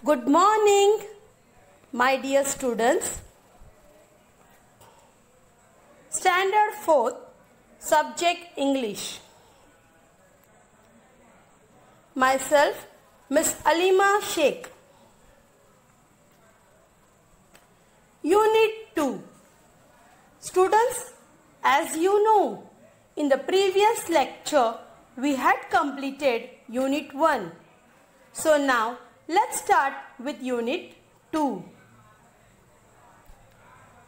Good morning, my dear students. Standard 4th, Subject English. Myself, Miss Alima Sheikh. Unit 2. Students, as you know, in the previous lecture, we had completed Unit 1. So now, let's start with Unit 2.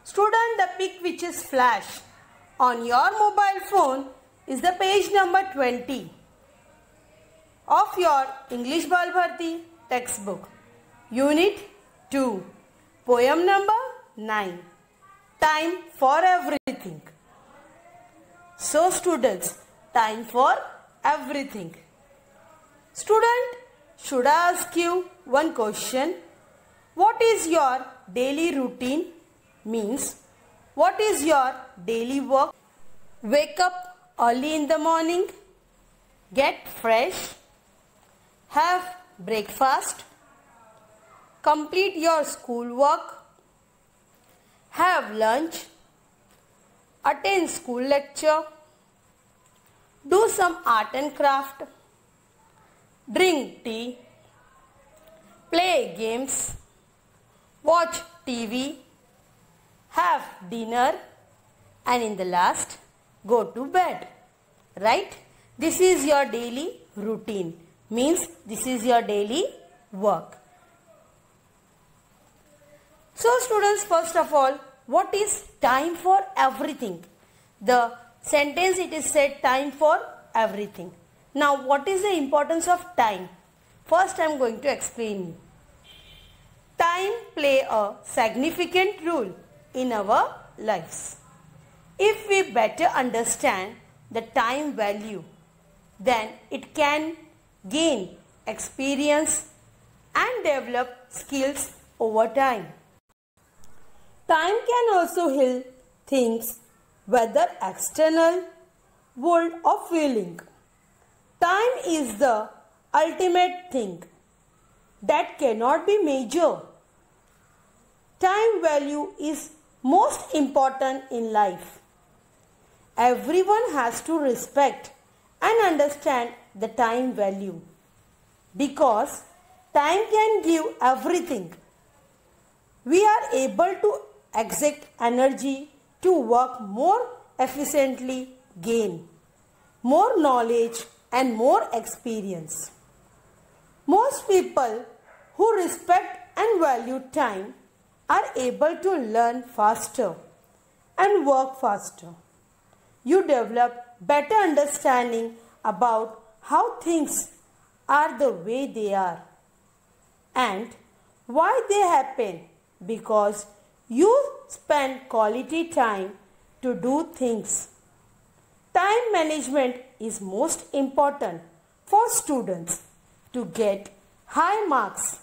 Student, the pic which is flashed on your mobile phone is the page number 20 of your English Bal Bharti textbook. Unit 2. Poem number 9. Time for everything. So students, time for everything. Student, should I ask you one question? What is your daily routine? Means, what is your daily work? Wake up early in the morning, get fresh, have breakfast, complete your schoolwork, have lunch, attend school lecture, do some art and craft, drink tea, play games, watch TV, have dinner, and in the last, go to bed. Right? This is your daily routine. Means this is your daily work. So students, first of all, what is time for everything? The sentence it is said time for everything. Now what is the importance of time? First I am going to explain you. Time play a significant role in our lives. If we better understand the time value, then it can gain experience and develop skills over time. Time can also heal things, whether external, world or feeling. Time is the ultimate thing that cannot be measured. Time value is most important in life. Everyone has to respect and understand the time value, because time can give everything. We are able to exert energy to work more efficiently, gain more knowledge and more experience. Most people who respect and value time are able to learn faster and work faster. You develop better understanding about how things are the way they are and why they happen, because you spend quality time to do things. Time management is most important for students to get high marks.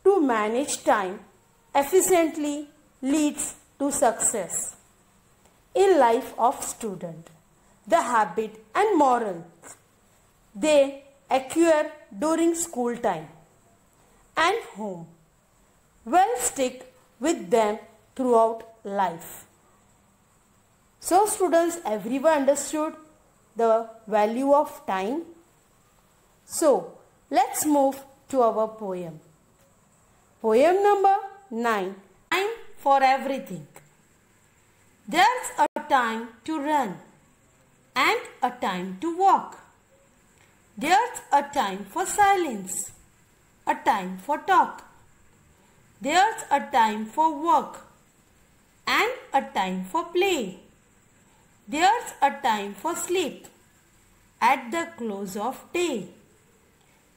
To manage time efficiently leads to success in life of student. The habit and morals they acquire during school time and home will stick with them throughout life. So students, everyone understood the value of time. So let's move to our poem. Poem number 9. Time for everything. There's a time to run and a time to walk. There's a time for silence, a time for talk. There's a time for work and a time for play. There's a time for sleep at the close of day.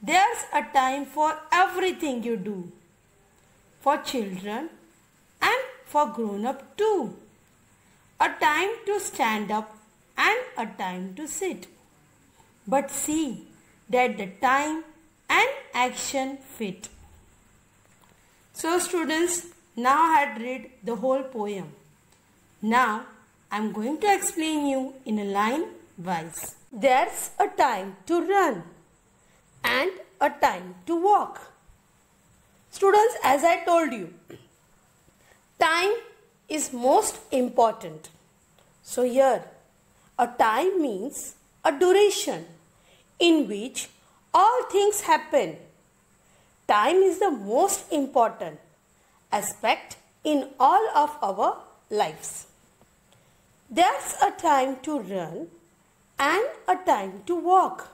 There's a time for everything you do, for children and for grown-up too. A time to stand up and a time to sit. But see that the time and action fit. So students, now I had read the whole poem. Now I am going to explain you in a line wise. There's a time to run and a time to walk. Students, as I told you, time is most important. So here, a time means a duration in which all things happen. Time is the most important aspect in all of our lives. There's a time to run and a time to walk.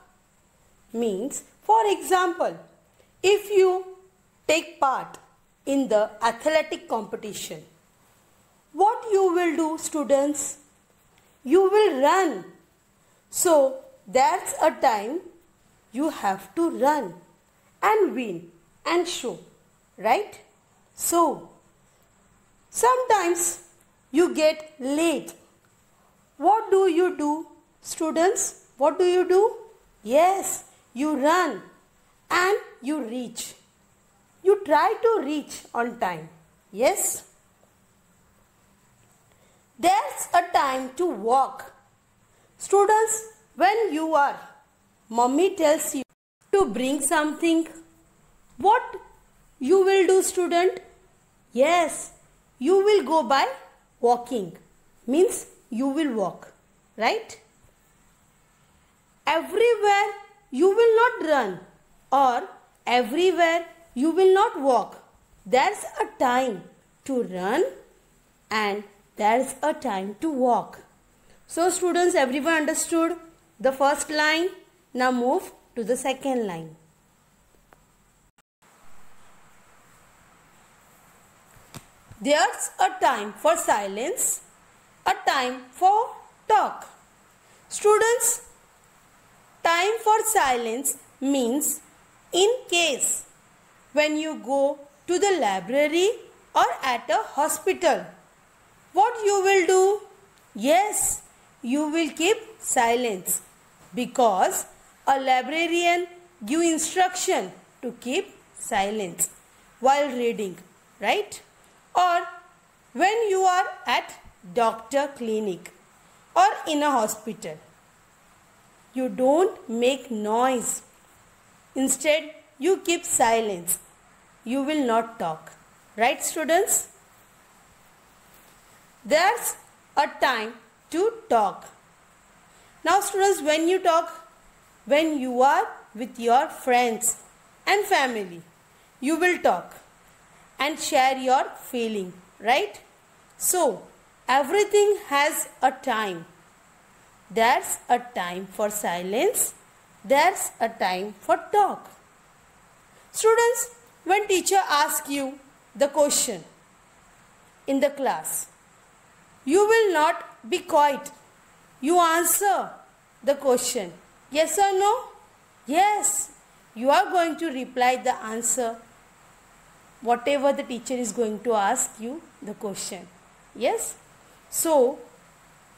Means, for example, if you take part in the athletic competition, what you will do, students? You will run. So, that's a time you have to run and win and show, right? So, sometimes you get late. What do you do, students? What do you do? Yes, you run and you reach. You try to reach on time. Yes? There's a time to walk. Students, when mommy tells you to bring something, what you will do, student? Yes, you will go by walking. Means you will walk, right? Everywhere you will not run or everywhere you will not walk. There's a time to run and there's a time to walk. So students, everyone understood the first line? Now move to the second line. There's a time for silence, a time for talk. Students, time for silence means in case when you go to the library or at a hospital, what you will do? Yes, you will keep silence because a librarian give instruction to keep silence while reading, right? Or when you are at doctor clinic or in a hospital, you don't make noise. Instead, you keep silence. You will not talk. Right, students? There's a time to talk. Now, students, when you talk, when you are with your friends and family, you will talk and share your feeling, right? So, everything has a time. There's a time for silence. There's a time for talk. Students, when teacher asks you the question in the class, you will not be quiet. You answer the question. Yes or no? Yes. You are going to reply the answer whatever the teacher is going to ask you the question. Yes? So,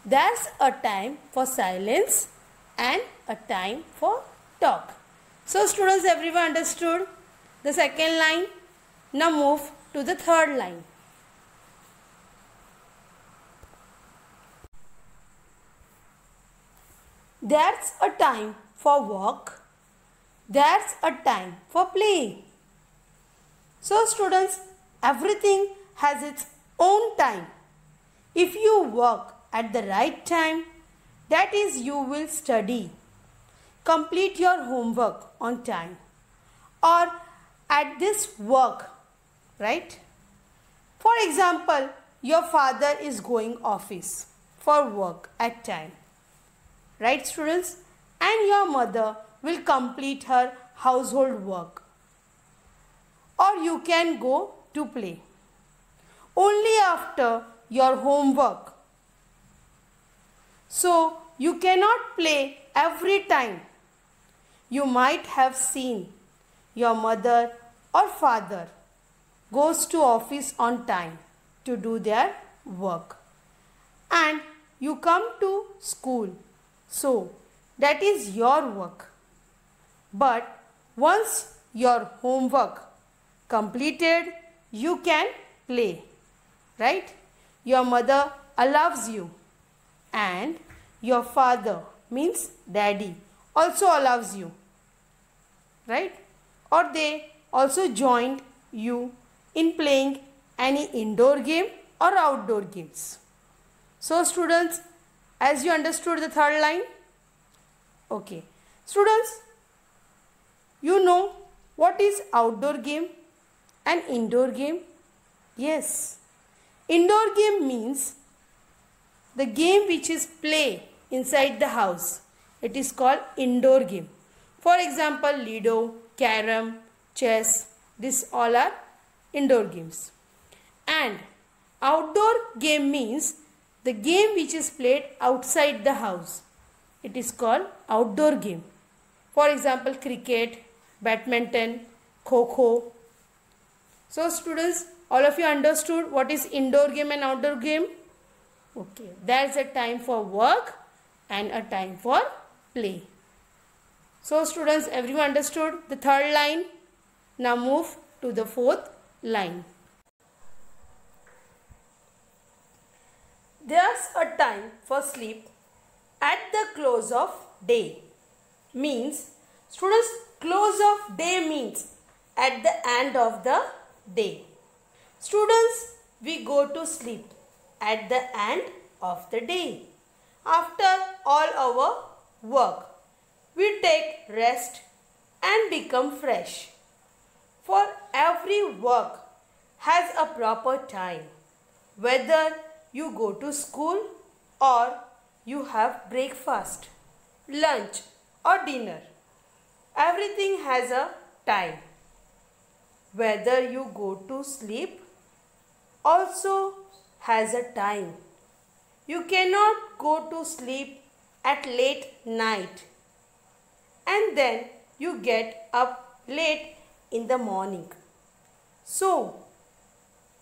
there's a time for silence and a time for talk. So, students, everyone understood the second line? Now move to the third line. There's a time for walk. There's a time for play. So students, everything has its own time. If you work at the right time, that is, you will study, complete your homework on time, or at this work, right? For example, your father is going office for work at time, right, students? And your mother will complete her household work, or you can go to play. Only after your homework. So, you cannot play every time. You might have seen your mother or father goes to office on time to do their work, and you come to school. So, that is your work. But once your homework completed, you can play, right? Your mother allows you, and your father, means daddy, also allows you, right? or they also joined you in playing any indoor game or outdoor games. So students, as you understood the third line, okay. Students, you know what is outdoor game and indoor game? Yes. Indoor game means the game which is play inside the house. It is called indoor game. For example, Ludo, Carom, chess, these all are indoor games. And outdoor game means the game which is played outside the house. It is called outdoor game. For example, cricket, badminton, kho-kho. So students, all of you understood what is indoor game and outdoor game? Okay, there is a time for work and a time for play. So students, everyone understood the third line. Now move to the fourth line. There's a time for sleep at the close of day. Means, students, close of day means at the end of the day. Students, we go to sleep at the end of the day. After all our work, we take rest and become fresh. For every work has a proper time. Whether you go to school or you have breakfast, lunch or dinner, everything has a time. Whether you go to sleep also has a time. You cannot go to sleep at late night and then you get up late in the morning. So,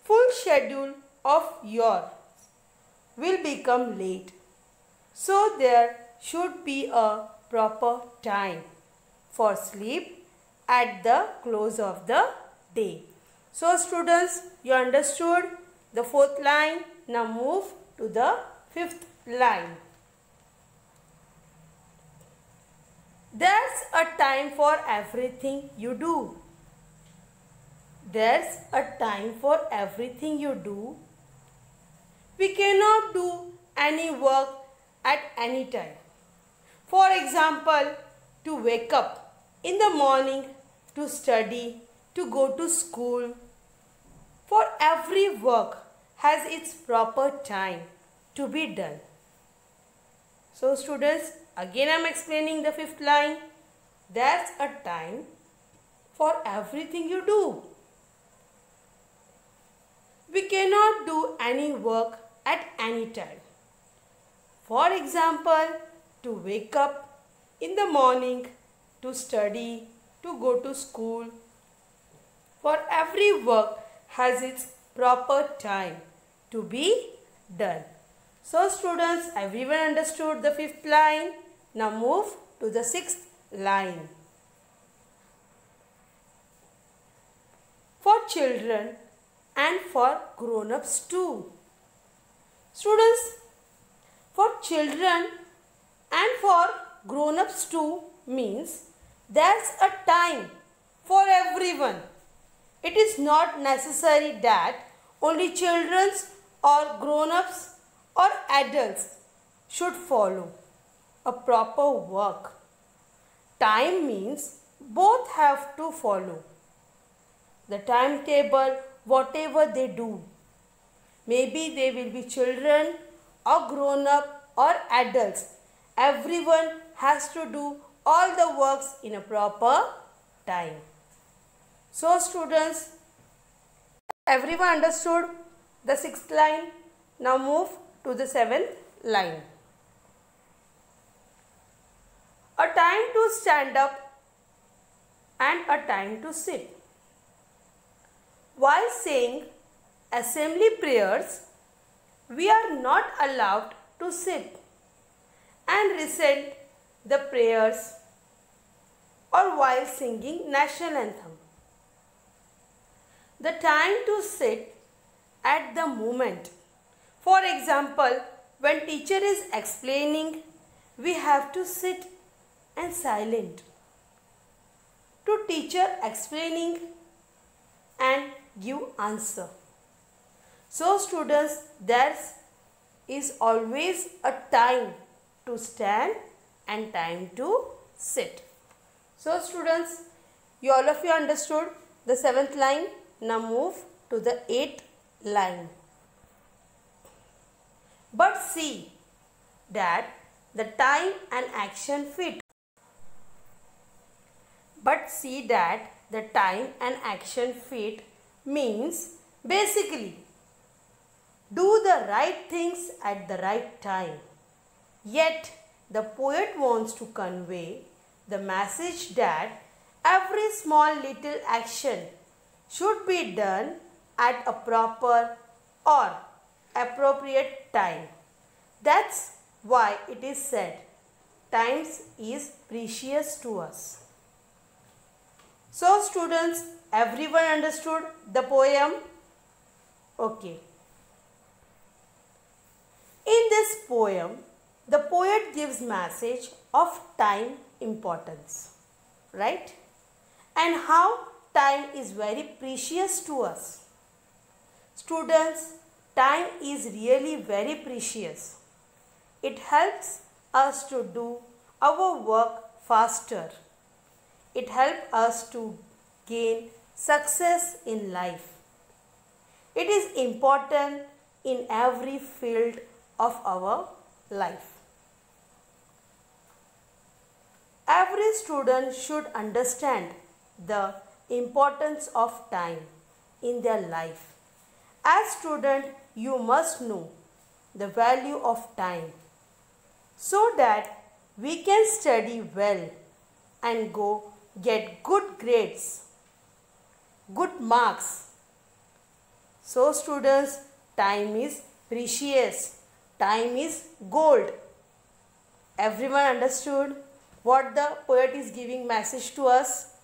full schedule of yours will become late. So, there should be a proper time for sleep at the close of the day. So, students, you understood the fourth line. Now, move to the fifth line. There's a time for everything you do. There's a time for everything you do. We cannot do any work at any time. For example, to wake up in the morning, to study, to go to school. For every work has its proper time to be done. So students, again I am explaining the fifth line. There's a time for everything you do. We cannot do any work at any time. For example, to wake up in the morning, to study, to go to school. For every work has its proper time to be done. So students, everyone understood the fifth line. Now move to the sixth line. For children and for grown-ups too. Students, for children and for grown-ups too means there's a time for everyone. It is not necessary that only children or grown-ups or adults should follow a proper work. Time means both have to follow the timetable, whatever they do. Maybe they will be children or grown-up or adults. Everyone has to do all the works in a proper time. So students, everyone understood the sixth line. Now move to the seventh line. A time to stand up and a time to sit. While saying assembly prayers, we are not allowed to sit and recite the prayers or while singing national anthem. The time to sit at the moment. For example, when teacher is explaining, we have to sit and silent to teacher explaining and give answer. So students, there is always a time to stand and time to sit. So students, all of you understood the 7th line. Now move to the 8th line. But see that the time and action fit. But see that the time and action fit means basically do the right things at the right time. Yet the poet wants to convey the message that every small little action should be done at a proper or appropriate time. That's why it is said, time is precious to us. So students, everyone understood the poem? Okay. In this poem, the poet gives message of time importance, right? And how time is very precious to us. Students, time is really very precious. It helps us to do our work faster. It helps us to gain success in life. It is important in every field of our life. Every student should understand the importance of time in their life. As student, you must know the value of time so that we can study well and get good grades, good marks. So students, time is precious. Time is gold. Everyone understood what the poet is giving message to us?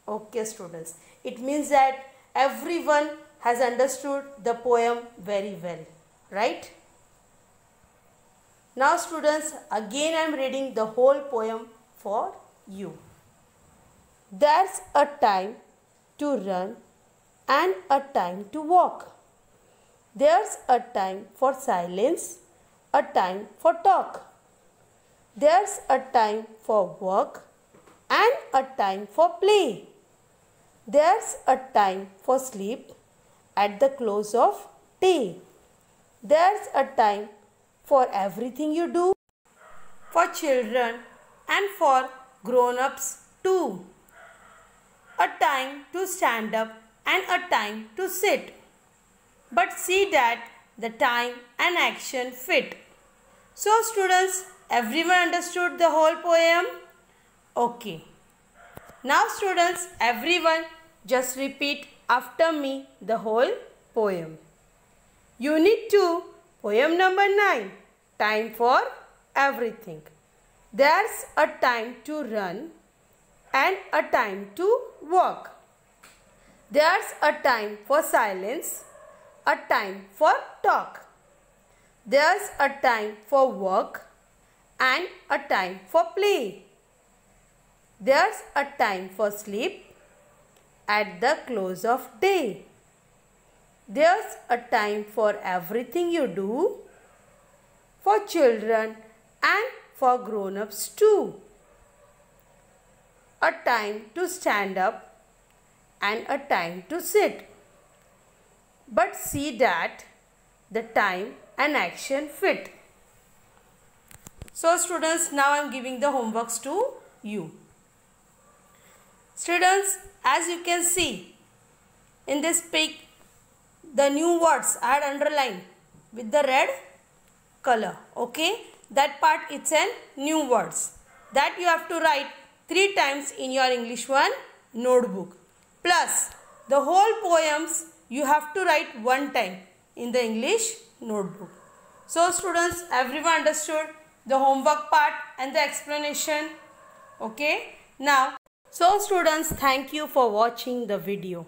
Okay students, it means that everyone has understood the poem very well, right? Now students, again I am reading the whole poem for you. There's a time to run and a time to walk. There's a time for silence, a time for talk. There's a time for work and a time for play. There's a time for sleep at the close of day. There's a time for everything you do, for children and for grown-ups too. A time to stand up and a time to sit. But see that the time and action fit. So students, everyone understood the whole poem? Okay. Now students, everyone just repeat after me the whole poem. Unit 2, poem number 9, time for everything. There's a time to run and a time to walk. There's a time for silence, a time for talk. There's a time for work and a time for play. There's a time for sleep at the close of day. There's a time for everything you do, for children and for grown-ups too. A time to stand up and a time to sit. But see that the time and action fit. So students, now I am giving the homeworks to you. Students, as you can see in this pic, the new words I had underlined with the red color. Okay, that part it's a new words that you have to write 3 times in your English 1 notebook. Plus the whole poems you have to write 1 time in the English notebook. So students, everyone understood the homework part and the explanation. Okay, now so students, thank you for watching the video.